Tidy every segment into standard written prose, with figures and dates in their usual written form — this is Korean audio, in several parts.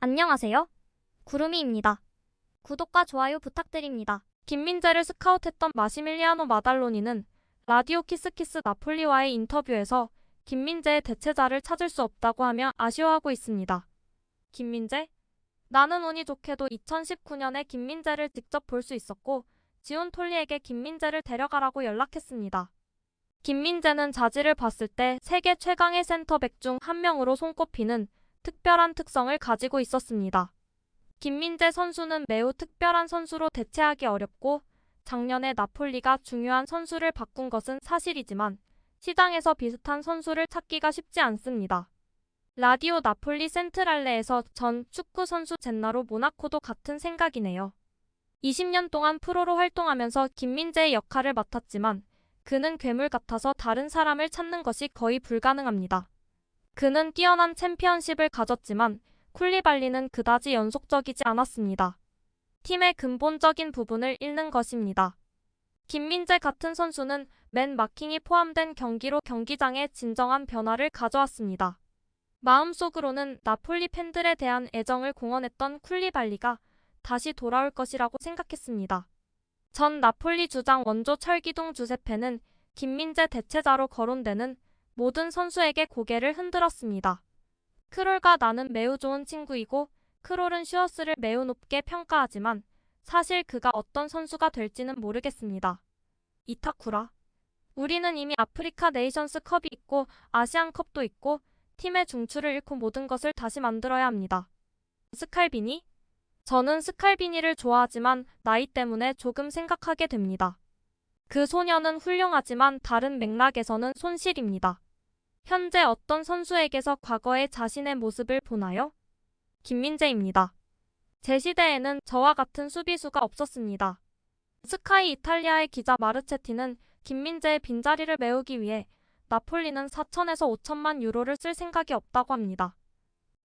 안녕하세요. 구름이입니다. 구독과 좋아요 부탁드립니다. 김민재를 스카우트했던 마시밀리아노 마달로니는 라디오 키스키스 나폴리와의 인터뷰에서 김민재의 대체자를 찾을 수 없다고 하며 아쉬워하고 있습니다. 김민재? 나는 운이 좋게도 2019년에 김민재를 직접 볼 수 있었고 지온 톨리에게 김민재를 데려가라고 연락했습니다. 김민재는 자지를 봤을 때 세계 최강의 센터백 중 한 명으로 손꼽히는 특별한 특성을 가지고 있었습니다. 김민재 선수는 매우 특별한 선수로 대체하기 어렵고 작년에 나폴리가 중요한 선수를 바꾼 것은 사실이지만 시장에서 비슷한 선수를 찾기가 쉽지 않습니다. 라디오 나폴리 센트랄레에서 전 축구 선수 젠나로 모나코도 같은 생각이네요. 20년 동안 프로로 활동하면서 김민재의 역할을 맡았지만 그는 괴물 같아서 다른 사람을 찾는 것이 거의 불가능합니다. 그는 뛰어난 챔피언십을 가졌지만 쿨리발리는 그다지 연속적이지 않았습니다. 팀의 근본적인 부분을 잃는 것입니다. 김민재 같은 선수는 맨 마킹이 포함된 경기로 경기장에 진정한 변화를 가져왔습니다. 마음속으로는 나폴리 팬들에 대한 애정을 공언했던 쿨리발리가 다시 돌아올 것이라고 생각했습니다. 전 나폴리 주장 원조 철기둥 주세페는 김민재 대체자로 거론되는 모든 선수에게 고개를 흔들었습니다. 크롤과 나는 매우 좋은 친구이고 크롤은 슈어스를 매우 높게 평가하지만 사실 그가 어떤 선수가 될지는 모르겠습니다. 이타쿠라. 우리는 이미 아프리카 네이션스 컵이 있고 아시안컵도 있고 팀의 중추를 잃고 모든 것을 다시 만들어야 합니다. 스칼비니? 저는 스칼비니를 좋아하지만 나이 때문에 조금 생각하게 됩니다. 그 소년은 훌륭하지만 다른 맥락에서는 손실입니다. 현재 어떤 선수에게서 과거의 자신의 모습을 보나요? 김민재입니다. 제 시대에는 저와 같은 수비수가 없었습니다. 스카이 이탈리아의 기자 마르체티는 김민재의 빈자리를 메우기 위해 나폴리는 4천에서 5천만 유로를 쓸 생각이 없다고 합니다.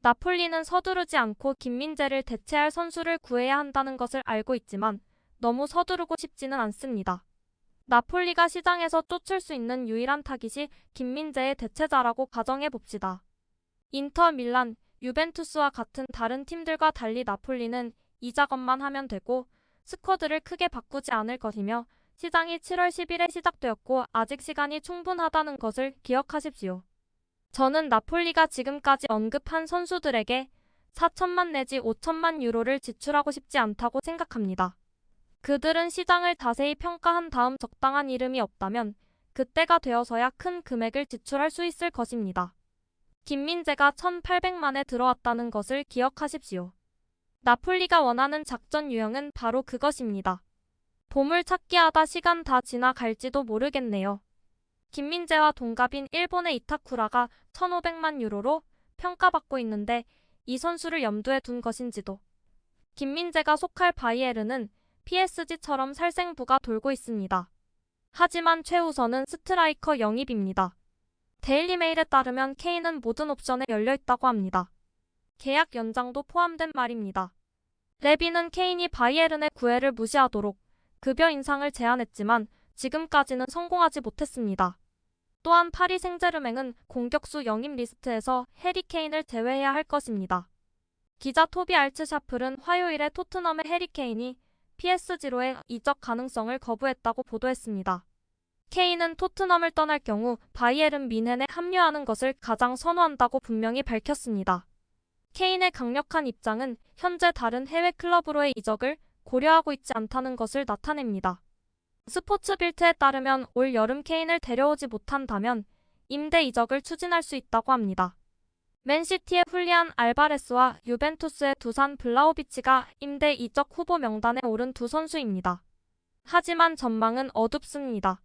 나폴리는 서두르지 않고 김민재를 대체할 선수를 구해야 한다는 것을 알고 있지만 너무 서두르고 싶지는 않습니다. 나폴리가 시장에서 쫓을 수 있는 유일한 타깃이 김민재의 대체자라고 가정해봅시다. 인터 밀란, 유벤투스와 같은 다른 팀들과 달리 나폴리는 이 작업만 하면 되고 스쿼드를 크게 바꾸지 않을 것이며 시장이 7월 10일에 시작되었고 아직 시간이 충분하다는 것을 기억하십시오. 저는 나폴리가 지금까지 언급한 선수들에게 4천만 내지 5천만 유로를 지출하고 싶지 않다고 생각합니다. 그들은 시장을 자세히 평가한 다음 적당한 이름이 없다면 그때가 되어서야 큰 금액을 지출할 수 있을 것입니다. 김민재가 1,800만에 들어왔다는 것을 기억하십시오. 나폴리가 원하는 작전 유형은 바로 그것입니다. 보물찾기 하다 시간 다 지나갈지도 모르겠네요. 김민재와 동갑인 일본의 이타쿠라가 1,500만 유로로 평가받고 있는데 이 선수를 염두에 둔 것인지도. 김민재가 속할 바이에른은 PSG처럼 살생부가 돌고 있습니다. 하지만 최우선은 스트라이커 영입입니다. 데일리메일에 따르면 케인은 모든 옵션에 열려있다고 합니다. 계약 연장도 포함된 말입니다. 레비는 케인이 바이에른의 구애를 무시하도록 급여 인상을 제안했지만 지금까지는 성공하지 못했습니다. 또한 파리 생제르맹은 공격수 영입 리스트에서 해리 케인을 제외해야 할 것입니다. 기자 토비 알츠샤플은 화요일에 토트넘의 해리 케인이 PSG로의 이적 가능성을 거부했다고 보도했습니다. 케인은 토트넘을 떠날 경우 바이에른 뮌헨에 합류하는 것을 가장 선호한다고 분명히 밝혔습니다. 케인의 강력한 입장은 현재 다른 해외 클럽으로의 이적을 고려하고 있지 않다는 것을 나타냅니다. 스포츠빌트에 따르면 올 여름 케인을 데려오지 못한다면 임대 이적을 추진할 수 있다고 합니다. 맨시티의 훌리안 알바레스와 유벤투스의 두산 블라호비치가 임대 이적 후보 명단에 오른 두 선수입니다. 하지만 전망은 어둡습니다.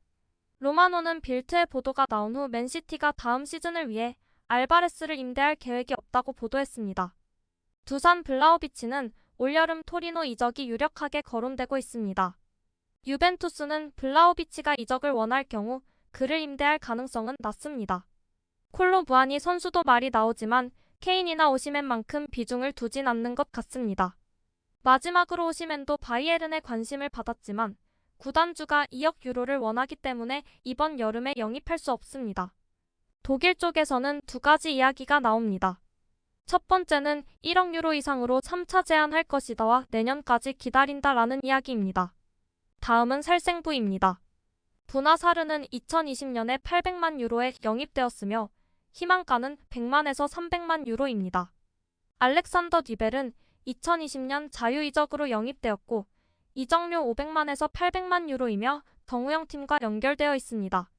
로마노는 빌트의 보도가 나온 후 맨시티가 다음 시즌을 위해 알바레스를 임대할 계획이 없다고 보도했습니다. 두산 블라호비치는 올여름 토리노 이적이 유력하게 거론되고 있습니다. 유벤투스는 블라호비치가 이적을 원할 경우 그를 임대할 가능성은 낮습니다. 콜로 무아니 선수도 말이 나오지만 케인이나 오시맨만큼 비중을 두진 않는 것 같습니다. 마지막으로 오시맨도 바이에른의 관심을 받았지만 구단주가 2억 유로를 원하기 때문에 이번 여름에 영입할 수 없습니다. 독일 쪽에서는 두 가지 이야기가 나옵니다. 첫 번째는 1억 유로 이상으로 3차 제한할 것이다와 내년까지 기다린다라는 이야기입니다. 다음은 살생부입니다. 부나사르는 2020년에 800만 유로에 영입되었으며 희망가는 100만에서 300만 유로입니다. 알렉산더 디벨은 2020년 자유이적으로 영입되었고 이적료 500만에서 800만 유로이며 정우영 팀과 연결되어 있습니다.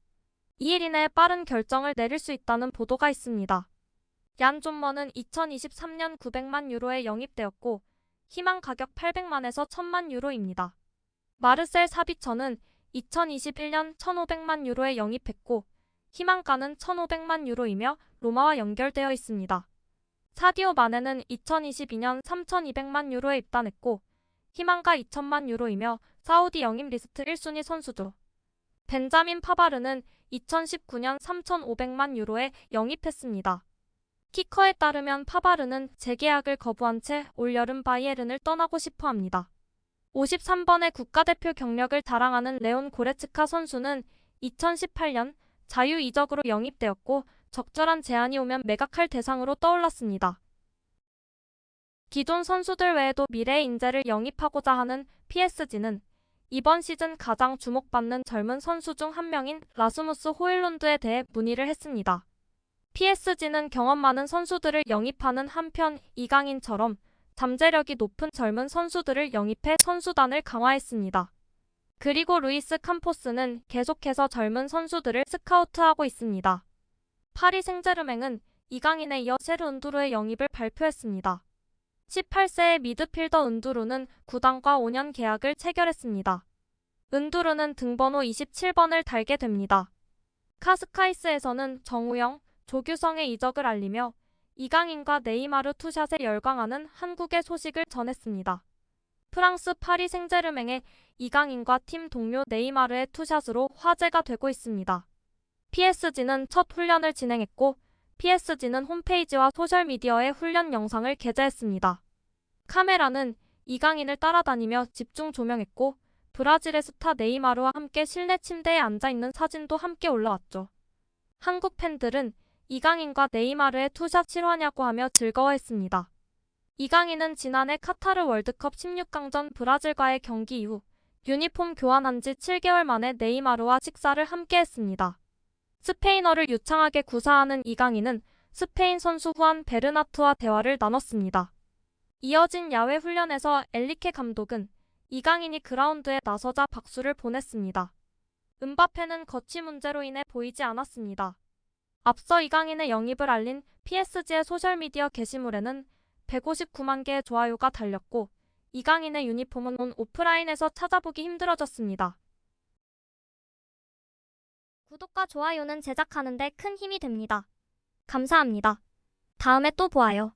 2일 이내에 빠른 결정을 내릴 수 있다는 보도가 있습니다. 얀 존머는 2023년 900만 유로에 영입되었고 희망 가격 800만에서 1000만 유로입니다. 마르셀 사비처는 2021년 1500만 유로에 영입했고 희망가는 1500만 유로이며 로마와 연결되어 있습니다. 사디오 마네는 2022년 3200만 유로에 입단했고 희망가 2000만 유로이며 사우디 영입 리스트 1순위 선수죠. 벤자민 파바르는 2019년 3500만 유로에 영입했습니다. 키커에 따르면 파바르는 재계약을 거부한 채 올여름 바이에른을 떠나고 싶어 합니다. 53번의 국가대표 경력을 자랑하는 레온 고레츠카 선수는 2018년 자유이적으로 영입되었고 적절한 제안이 오면 매각할 대상으로 떠올랐습니다. 기존 선수들 외에도 미래의 인재를 영입하고자 하는 PSG는 이번 시즌 가장 주목받는 젊은 선수 중 한 명인 라스무스 호일룬드에 대해 문의를 했습니다. PSG는 경험 많은 선수들을 영입하는 한편 이강인처럼 잠재력이 높은 젊은 선수들을 영입해 선수단을 강화했습니다. 그리고 루이스 캄포스는 계속해서 젊은 선수들을 스카우트하고 있습니다. 파리 생제르맹은 이강인에 이어 세르 은두르의 영입을 발표했습니다. 18세의 미드필더 은두르는 구단과 5년 계약을 체결했습니다. 은두르는 등번호 27번을 달게 됩니다. 카스카이스에서는 정우영, 조규성의 이적을 알리며 이강인과 네이마르 투샷에 열광하는 한국의 소식을 전했습니다. 프랑스 파리 생제르맹의 이강인과 팀 동료 네이마르의 투샷으로 화제가 되고 있습니다. PSG는 첫 훈련을 진행했고 PSG는 홈페이지와 소셜미디어에 훈련 영상을 게재했습니다. 카메라는 이강인을 따라다니며 집중 조명했고 브라질의 스타 네이마르와 함께 실내 침대에 앉아있는 사진도 함께 올라왔죠. 한국 팬들은 이강인과 네이마르의 투샷 실화냐고 하며 즐거워했습니다. 이강인은 지난해 카타르 월드컵 16강전 브라질과의 경기 이후 유니폼 교환한 지 7개월 만에 네이마르와 식사를 함께 했습니다. 스페인어를 유창하게 구사하는 이강인은 스페인 선수 후안 베르나트와 대화를 나눴습니다. 이어진 야외 훈련에서 엘리케 감독은 이강인이 그라운드에 나서자 박수를 보냈습니다. 음바페는 거취 문제로 인해 보이지 않았습니다. 앞서 이강인의 영입을 알린 PSG의 소셜미디어 게시물에는 159만 개의 좋아요가 달렸고 이강인의 유니폼은 온 오프라인에서 찾아보기 힘들어졌습니다. 구독과 좋아요는 제작하는 데 큰 힘이 됩니다. 감사합니다. 다음에 또 보아요.